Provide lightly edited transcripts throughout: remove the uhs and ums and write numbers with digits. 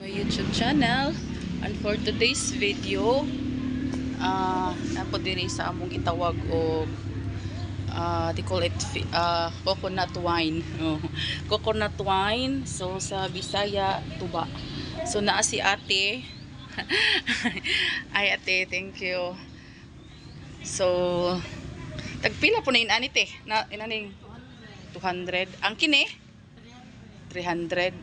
YouTube channel, and for today's video napo diri sa among gitawag og they call it coconut wine. Coconut wine, so sa Bisaya tuba. So naa si ate. Ay ate, thank you. So tagpila po na inani te na inaning 200 ang kini 300.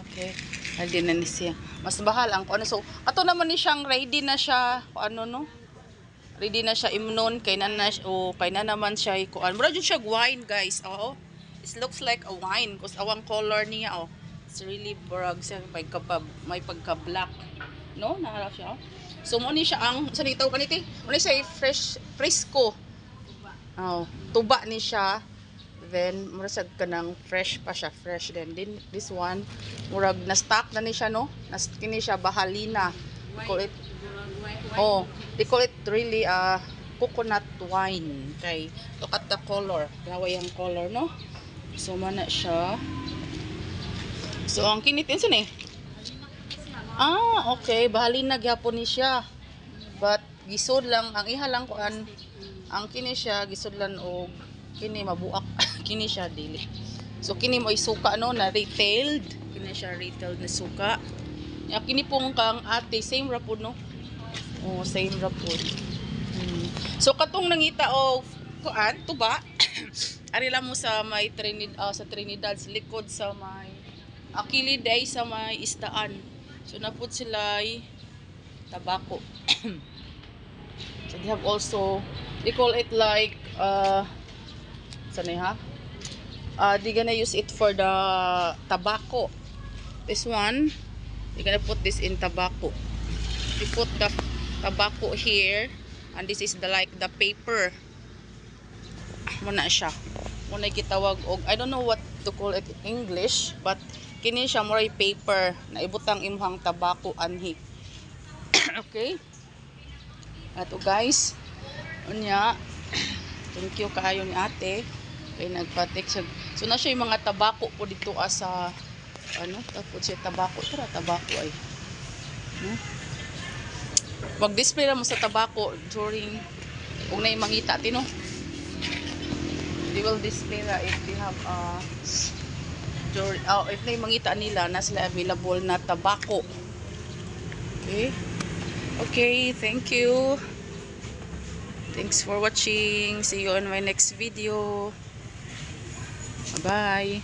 Okay. Ready na ni siya. Mas bahal ang ano. So, ato naman ni siyang ready na siya. Ano no? Ready na siya imnon. Kay na naman siya. Mura dyan siya wine, guys. Oo. It looks like a wine. Kasi awang color niya. Oh. It's really brag siya. May pagka-black. No? Naharap siya. Oh. So, mo ni siya ang, saan itaw ka niti? Mo ni siya fresco. Oh. Tuba ni siya. Then murag ka ng fresh pa siya, fresh then this one murag na stock na ni siya no, kini siya bahalina. They call it really coconut wine. Kay look at the color, grabe yung color no. So mana siya. So ang kinitin sa ni okay, bahalina gyapon ni siya, but gisod lang ang iha lang kuan ang kini siya gisudlan og kini mabuak. Kini siya dili. So kini mo isuka no na retailed. Kini siya retailed na suka. Ya kini pong kang ate same ra pud no. Oh, same ra pud. So katong nangita og kuan tuba. Ari lang mo sa may sa Trinidad sa likod sa may kilid ay sa may istaan. So napud sila tabako. So they have also, they call it like they're gonna use it for the tobacco. This one, they're gonna put this in tobacco. They put the tobacco here, and this is like the paper. Muna siya. Muna gitawag og I don't know what to call it in English, but kini siya moray paper na ibutang imhang tobacco anhi. Okay? Ato guys, unya. Thank you kaayo ni ate. Kay nagpatik siya. So na siya yung mga tabako po dito sa ano, tapos siya tabako. Tara, tabako ay. Mag-display mo sa tabako during kung na yung mangita, tino. They will display na if they have if na yung mangita nila na sila available na tabako. Okay. Okay, thank you. Thanks for watching. See you on my next video. Bye.